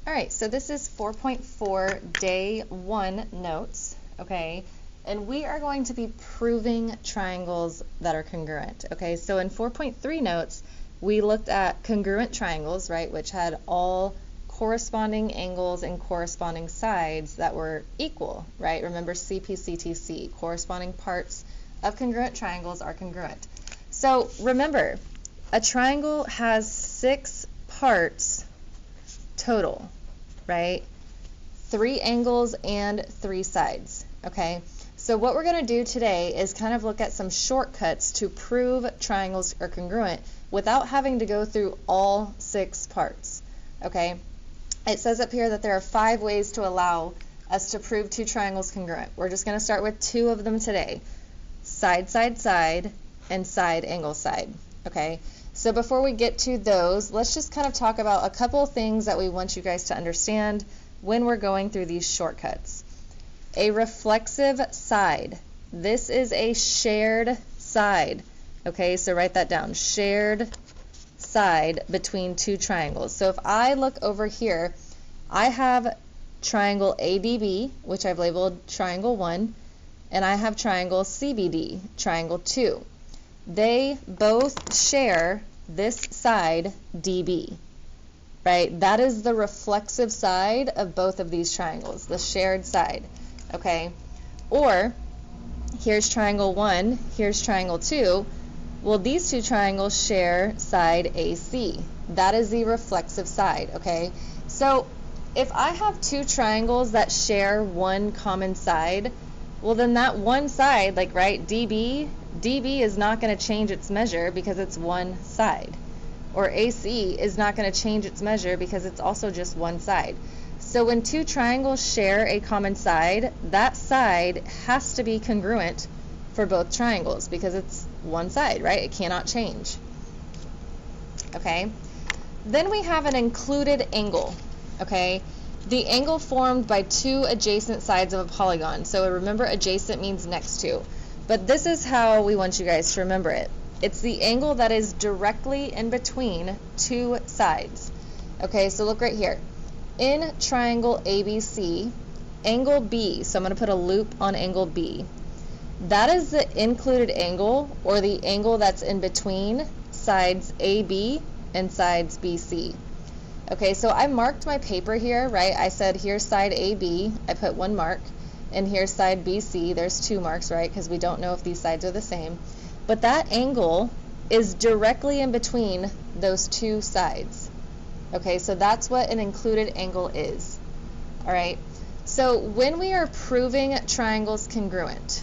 All right, so this is 4.4 day 1 notes, okay? And we are going to be proving triangles that are congruent, okay? So in 4.3 notes, we looked at congruent triangles, right, which had all corresponding angles and corresponding sides that were equal, right? Remember CPCTC, corresponding parts of congruent triangles are congruent. So remember, a triangle has 6 parts total, right? 3 angles and 3 sides, okay? So what we're going to do today is kind of look at some shortcuts to prove triangles are congruent without having to go through all 6 parts, okay? It says up here that there are 5 ways to allow us to prove 2 triangles congruent. We're just going to start with 2 of them today. Side, side, side, and side, angle, side, okay? So before we get to those, let's just kind of talk about a couple things that we want you guys to understand when we're going through these shortcuts. A reflexive side. This is a shared side. Okay, so write that down. Shared side between 2 triangles. So if I look over here, I have triangle ADB, which I've labeled triangle 1, and I have triangle CBD, triangle 2. They both share this side DB, right? That is the reflexive side of both of these triangles, the shared side, okay? Or here's triangle 1, here's triangle 2. Well, these 2 triangles share side AC. That is the reflexive side, okay? So if I have 2 triangles that share one common side, well then that one side, like right, DB is not going to change its measure because it's one side. Or AC is not going to change its measure because it's also just one side. So when 2 triangles share a common side, that side has to be congruent for both triangles because it's one side, right? It cannot change. Okay? Then we have an included angle, okay? The angle formed by 2 adjacent sides of a polygon. So remember, adjacent means next to. But this is how we want you guys to remember it. It's the angle that is directly in between 2 sides. Okay, so look right here. In triangle ABC, angle B, so I'm going to put a loop on angle B. That is the included angle, or the angle that's in between sides AB and sides BC. Okay, so I marked my paper here, right? I said here's side AB, I put 1 mark, and here's side BC, there's 2 marks, right? Because we don't know if these sides are the same. But that angle is directly in between those 2 sides. Okay, so that's what an included angle is. All right, so when we are proving triangles congruent,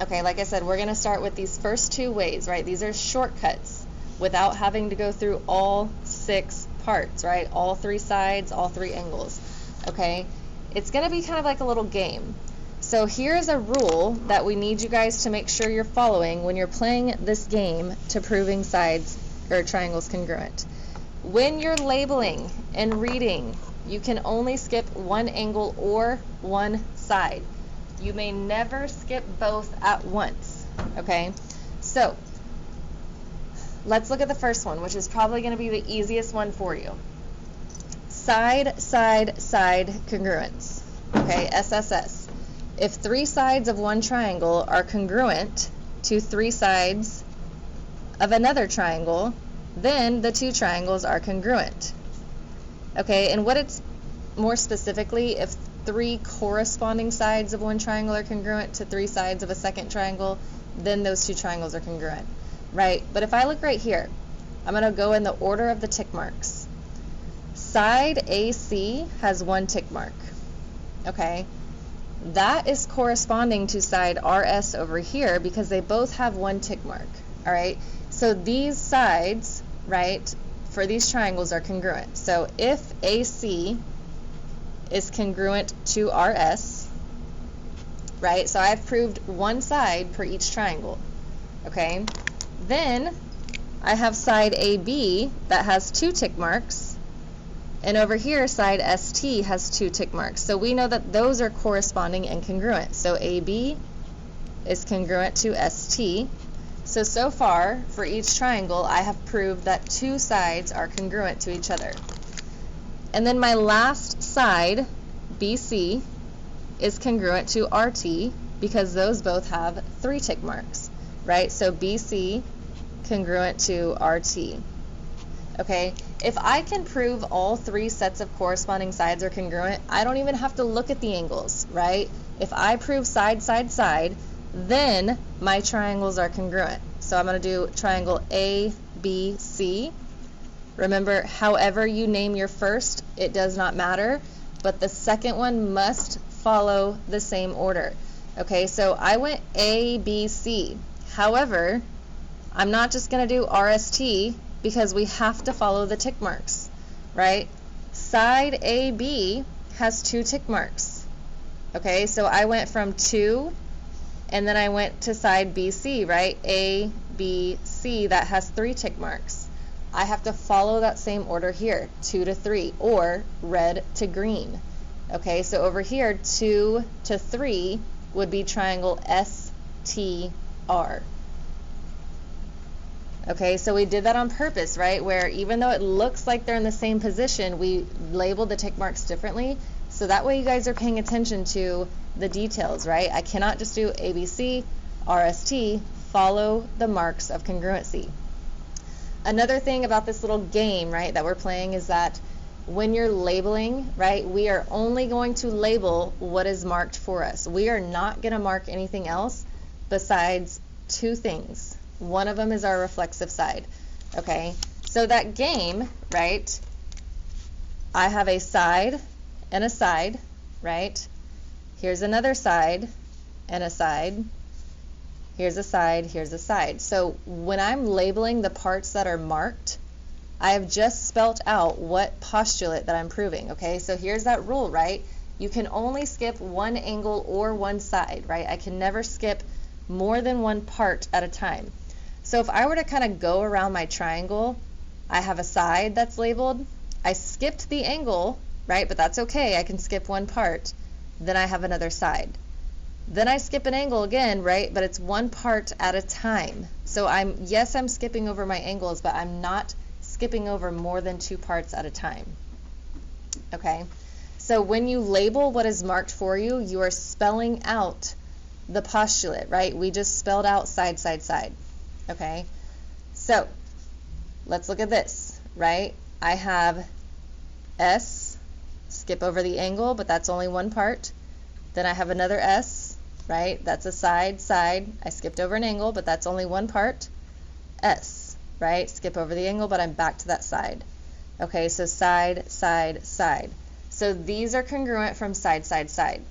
okay, like I said, we're going to start with these first 2 ways, right? These are shortcuts without having to go through all 6 parts, right? All 3 sides, all 3 angles, okay? It's going to be kind of like a little game. So here's a rule that we need you guys to make sure you're following when you're playing this game to proving sides or triangles congruent. When you're labeling and reading, you can only skip 1 angle or 1 side. You may never skip both at once, okay? So let's look at the first one, which is probably going to be the easiest one for you. Side, side, side congruence, okay, SSS. If 3 sides of one triangle are congruent to 3 sides of another triangle, then the 2 triangles are congruent. Okay, and what it's more specifically, if 3 corresponding sides of one triangle are congruent to 3 sides of a second triangle, then those 2 triangles are congruent, right? But if I look right here, I'm going to go in the order of the tick marks. Side AC has 1 tick mark, okay? That is corresponding to side RS over here because they both have 1 tick mark, all right? So these sides, right, for these triangles are congruent. So if AC is congruent to RS, right, so I've proved 1 side per each triangle, okay? Then I have side AB that has 2 tick marks, and over here side ST has 2 tick marks. So we know that those are corresponding and congruent. So AB is congruent to ST. So far, for each triangle, I have proved that 2 sides are congruent to each other. And then my last side, BC, is congruent to RT because those both have 3 tick marks, right? So BC congruent to RT. Okay, if I can prove all 3 sets of corresponding sides are congruent, I don't even have to look at the angles, right? If I prove side, side, side, then my triangles are congruent. So I'm going to do triangle ABC. Remember, however you name your first, it does not matter, but the second one must follow the same order. Okay, so I went ABC. However, I'm not just going to do RST because we have to follow the tick marks, right? Side AB has 2 tick marks. Okay, so I went from 2 and then I went to side BC, right? A, B, C, that has 3 tick marks. I have to follow that same order here, 2 to 3, or red to green. Okay, so over here, 2 to 3 would be triangle STR. Okay, so we did that on purpose, right? Where even though it looks like they're in the same position, we labeled the tick marks differently. So that way you guys are paying attention to the details, right? I cannot just do ABC, RST, follow the marks of congruency. Another thing about this little game, right, that we're playing is that when you're labeling, right, we are only going to label what is marked for us. We are not going to mark anything else besides 2 things. One of them is our reflexive side. Okay, so that game, right, I have a side and a side, right? Here's another side and a side. Here's a side, here's a side. So when I'm labeling the parts that are marked, I have just spelt out what postulate that I'm proving, okay? So here's that rule, right? You can only skip one angle or one side, right? I can never skip more than one part at a time. So if I were to kind of go around my triangle, I have a side that's labeled. I skipped the angle, right? But that's okay. I can skip one part. Then I have another side. Then I skip an angle again, right? But it's one part at a time. So I'm skipping over my angles, but I'm not skipping over more than 2 parts at a time. Okay? So when you label what is marked for you, you are spelling out the postulate, right? We just spelled out side, side, side. Okay? So let's look at this, right? I have S, skip over the angle, but that's only one part. Then I have another S, right? That's a side, side. I skipped over an angle, but that's only one part. S, right? Skip over the angle, but I'm back to that side. Okay, so side, side, side. So these are congruent from side, side, side,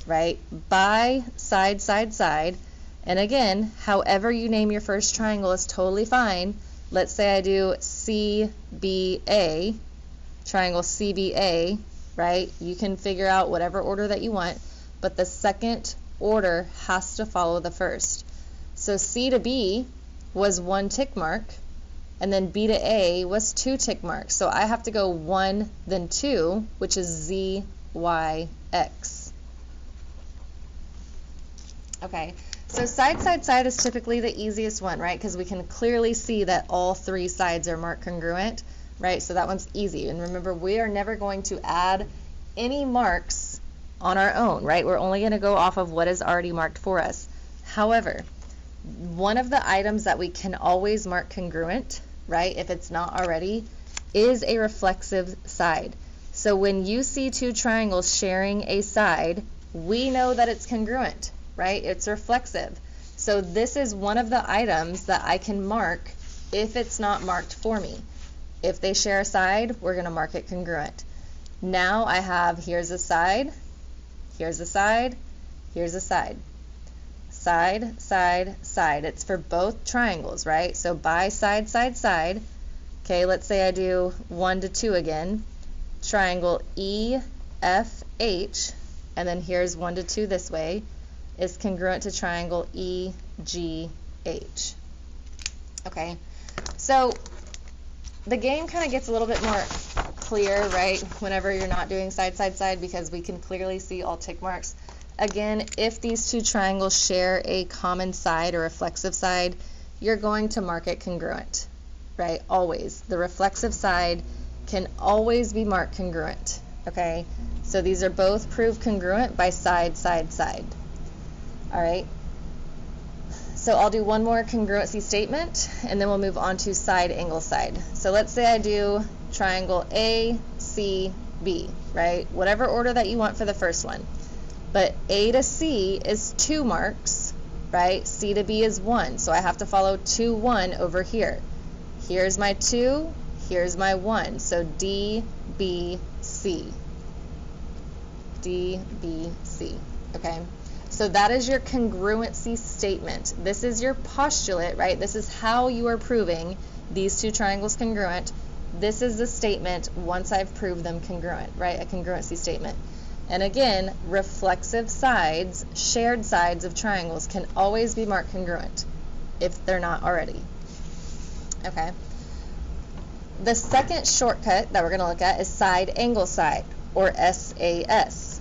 right? By side, side, side. And again, however you name your first triangle is totally fine. Let's say I do CBA, triangle CBA, right? You can figure out whatever order that you want, but the second order has to follow the first. So C to B was 1 tick mark, and then B to A was 2 tick marks. So I have to go 1, then 2, which is Z, Y, X. Okay, so side, side, side is typically the easiest one, right? Because we can clearly see that all 3 sides are marked congruent, right? So that one's easy. And remember, we are never going to add any marks on our own, right? We're only going to go off of what is already marked for us. However, one of the items that we can always mark congruent, right, if it's not already, is a reflexive side. So when you see 2 triangles sharing a side, we know that it's congruent, right? It's reflexive. So this is one of the items that I can mark if it's not marked for me. If they share a side, we're going to mark it congruent. Now I have, here's a side, here's a side, here's a side. Side, side, side. It's for both triangles, right? So by side, side, side. Okay, let's say I do 1 to 2 again. Triangle EFH, and then here's 1 to 2 this way, is congruent to triangle EGH. Okay, so the game kind of gets a little bit more clear, right, whenever you're not doing side, side, side, because we can clearly see all tick marks. Again, if these 2 triangles share a common side or reflexive side, you're going to mark it congruent, right? Always. The reflexive side can always be marked congruent, okay? So these are both proved congruent by side, side, side. All right. So I'll do one more congruency statement, and then we'll move on to side, angle, side. So let's say I do triangle A, C, B, right? Whatever order that you want for the first one. But A to C is 2 marks, right? C to B is 1, so I have to follow 2, 1 over here. Here's my 2, here's my 1, so D, B, C. D, B, C, okay? So that is your congruency statement. This is your postulate, right? This is how you are proving these two triangles congruent. This is the statement once I've proved them congruent, right? A congruency statement. And again, reflexive sides, shared sides of triangles can always be marked congruent if they're not already. Okay. The second shortcut that we're going to look at is side, angle, side, or SAS.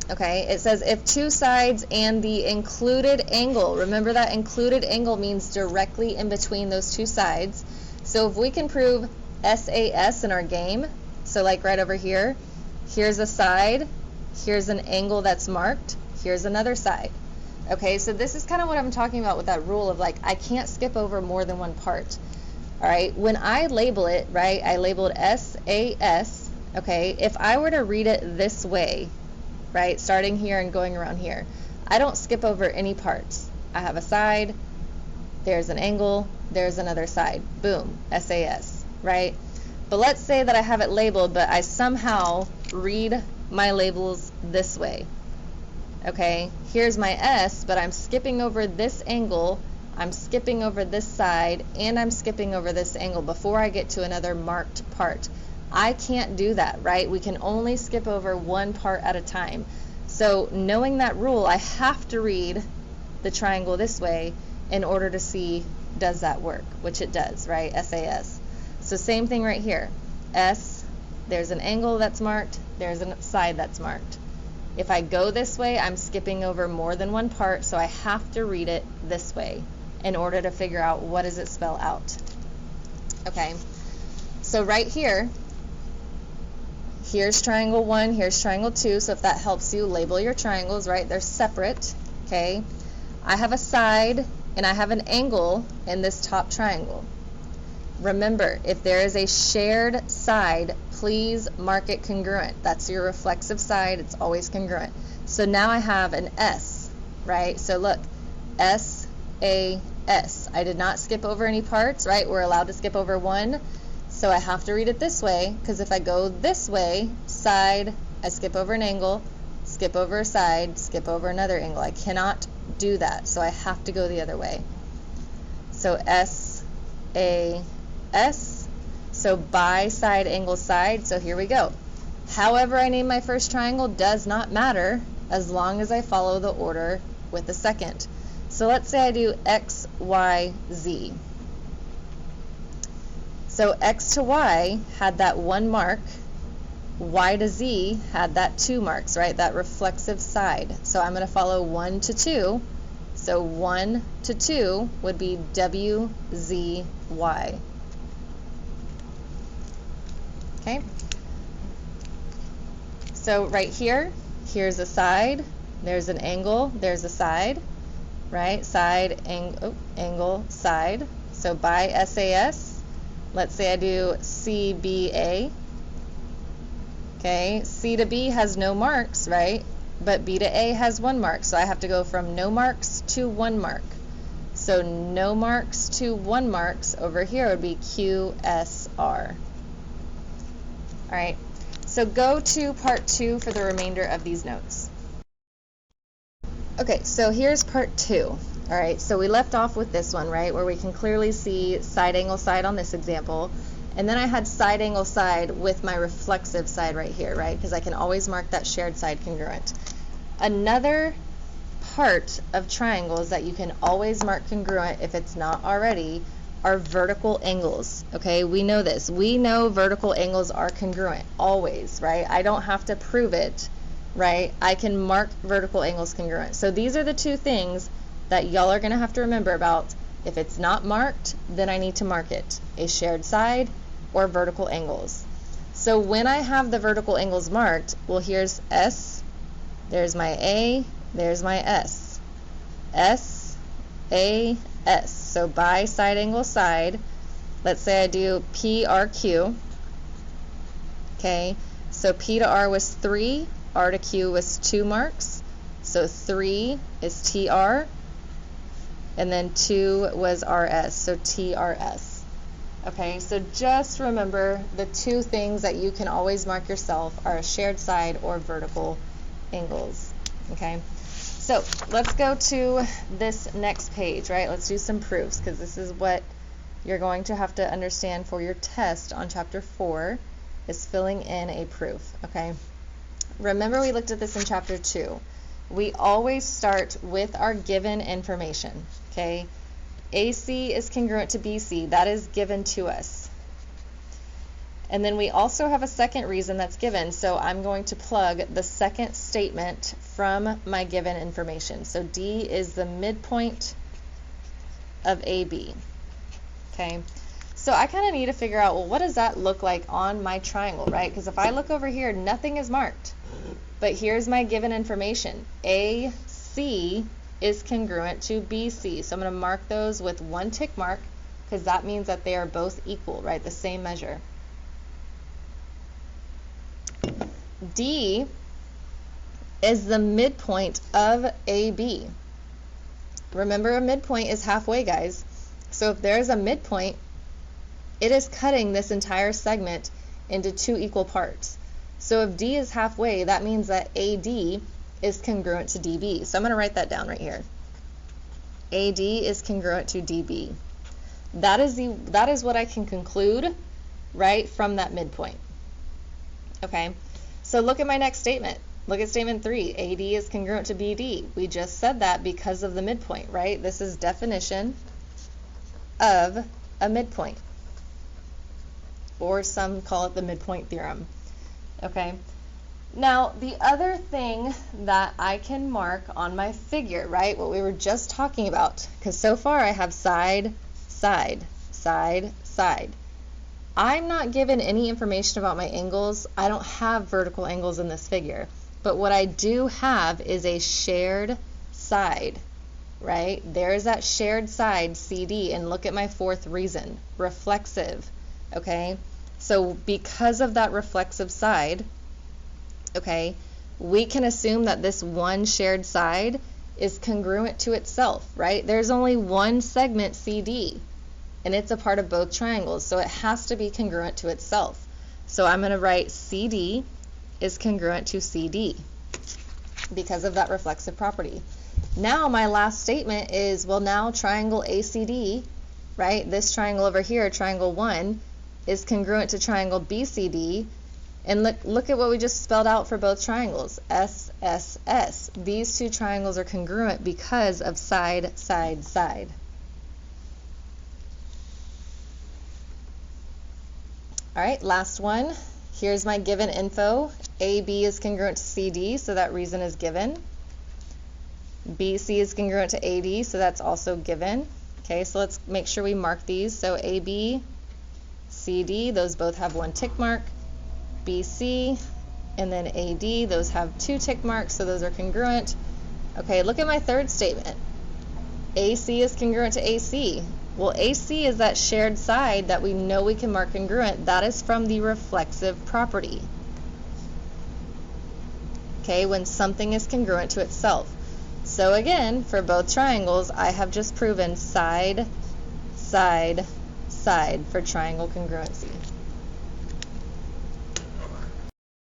Okay, it says if two sides and the included angle, remember that included angle means directly in between those two sides. So if we can prove SAS in our game, so like right over here, here's a side, here's an angle that's marked, here's another side. Okay, so this is kind of what I'm talking about with that rule of like, I can't skip over more than one part. All right, when I label it, right, I labeled SAS, okay, if I were to read it this way, right, starting here and going around here, I don't skip over any parts. I have a side, there's an angle, there's another side, boom, SAS, right? But let's say that I have it labeled, but I somehow read my labels this way. Okay, here's my S, but I'm skipping over this angle, I'm skipping over this side, and I'm skipping over this angle before I get to another marked part. I can't do that, right? We can only skip over one part at a time. So knowing that rule, I have to read the triangle this way in order to see, does that work? Which it does, right? SAS. So same thing right here. S, there's an angle that's marked, there's a side that's marked. If I go this way, I'm skipping over more than one part, so I have to read it this way in order to figure out what does it spell out. Okay, so right here, here's triangle 1, here's triangle 2, so if that helps you label your triangles, right, they're separate, okay? I have a side and I have an angle in this top triangle. Remember, if there is a shared side, please mark it congruent. That's your reflexive side, it's always congruent. So now I have an S, right? So look, SAS. I did not skip over any parts, right? We're allowed to skip over one. So I have to read it this way, because if I go this way, side, I skip over an angle, skip over a side, skip over another angle. I cannot do that, so I have to go the other way. So SAS, so by, side, angle, side, so here we go. However I name my first triangle does not matter as long as I follow the order with the second. So let's say I do X, Y, Z. So X to Y had that 1 mark, Y to Z had that 2 marks, right? That reflexive side. So I'm going to follow 1 to 2. So 1 to 2 would be W, Z, Y. Okay? So right here, here's a side, there's an angle, there's a side, right? Side, angle, side. So by SAS, let's say I do CBA. Okay, C to B has no marks, right? But B to A has 1 mark, so I have to go from no marks to 1 mark. So no marks to 1 marks over here would be QSR. All right, so go to part 2 for the remainder of these notes. Okay, so here's part 2. All right, so we left off with this one, right, where we can clearly see side, angle, side on this example. And then I had side, angle, side with my reflexive side right here, right, because I can always mark that shared side congruent. Another part of triangles that you can always mark congruent if it's not already are vertical angles, okay? We know this. We know vertical angles are congruent, always, right? I don't have to prove it, right? I can mark vertical angles congruent. So these are the two things that y'all are going to have to remember about. If it's not marked, then I need to mark it. A shared side or vertical angles. So when I have the vertical angles marked, well, here's S, there's my A, there's my S. S, A, S. So by side angle side, let's say I do PRQ. Okay, so P to R was 3, R to Q was 2 marks. So 3 is TR, and then 2 was RS, so TRS. Okay, so just remember the two things that you can always mark yourself are a shared side or vertical angles. Okay, so let's go to this next page, right? Let's do some proofs, because this is what you're going to have to understand for your test on chapter 4, is filling in a proof. Okay, remember we looked at this in chapter 2. We always start with our given information. Okay, AC is congruent to BC. That is given to us. And then we also have a second reason that's given. So I'm going to plug the second statement from my given information. So D is the midpoint of AB. Okay, so I kind of need to figure out, well, what does that look like on my triangle, right? Because if I look over here, nothing is marked. But here's my given information. AC is congruent to BC. So I'm going to mark those with 1 tick mark, because that means that they are both equal, right? The same measure. D is the midpoint of AB. Remember, a midpoint is halfway, guys. So if there's a midpoint, it is cutting this entire segment into 2 equal parts. So if D is halfway, that means that AD is congruent to DB. So I'm going to write that down right here. AD is congruent to DB. That is what I can conclude right from that midpoint. Okay, so look at my next statement. Look at statement 3. AD is congruent to BD. We just said that because of the midpoint, right? This is definition of a midpoint, or some call it the midpoint theorem. Okay, now the other thing that I can mark on my figure, right, what we were just talking about, because so far I have side, side, side, side. I'm not given any information about my angles. I don't have vertical angles in this figure, but what I do have is a shared side, right? There's that shared side, CD, and look at my fourth reason, reflexive. Okay, so because of that reflexive side, okay, we can assume that this one shared side is congruent to itself, right? There's only one segment CD, and it's a part of both triangles, so it has to be congruent to itself. So I'm going to write CD is congruent to CD because of that reflexive property. Now my last statement is, well, now triangle ACD, right, this triangle over here, triangle 1, is congruent to triangle BCD, and look at what we just spelled out for both triangles, SSS. These two triangles are congruent because of side, side, side. All right, last one. Here's my given info. AB is congruent to CD, so that reason is given. BC is congruent to AD, so that's also given. Okay, so let's make sure we mark these. So AB, CD, those both have 1 tick mark. BC, and then AD, those have 2 tick marks, so those are congruent. Okay, look at my third statement. AC is congruent to AC. Well, AC is that shared side that we know we can mark congruent. That is from the reflexive property. Okay, when something is congruent to itself. So again, for both triangles, I have just proven side, side, side for triangle congruency.